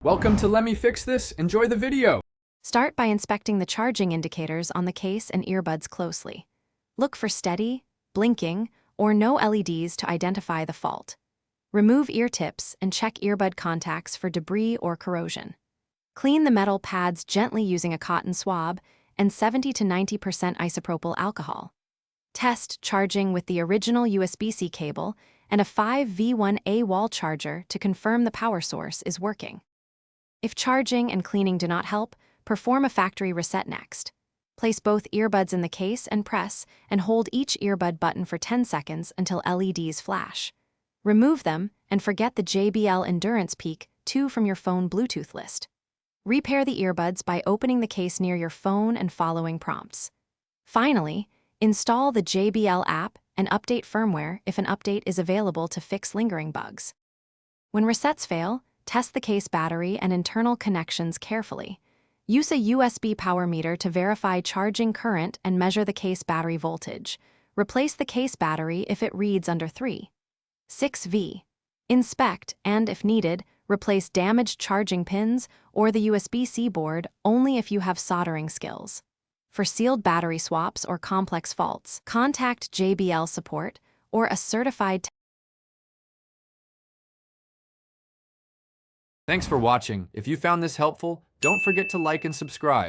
Welcome to Let Me Fix This. Enjoy the video. Start by inspecting the charging indicators on the case and earbuds closely. Look for steady, blinking, or no LEDs to identify the fault. Remove ear tips and check earbud contacts for debris or corrosion. Clean the metal pads gently using a cotton swab and 70 to 90% isopropyl alcohol. Test charging with the original USB-C cable and a 5V1A wall charger to confirm the power source is working. If charging and cleaning do not help, perform a factory reset next. Place both earbuds in the case and press and hold each earbud button for 10 seconds until LEDs flash. Remove them and forget the JBL Endurance Peak 2 from your phone Bluetooth list. Repair the earbuds by opening the case near your phone and following prompts. Finally, install the JBL app and update firmware if an update is available to fix lingering bugs. When resets fail, test the case battery and internal connections carefully. Use a USB power meter to verify charging current and measure the case battery voltage. Replace the case battery if it reads under 3.6V. Inspect and, if needed, replace damaged charging pins or the USB-C board only if you have soldering skills. For sealed battery swaps or complex faults, contact JBL support or a certified Thanks for watching. If you found this helpful, don't forget to like and subscribe.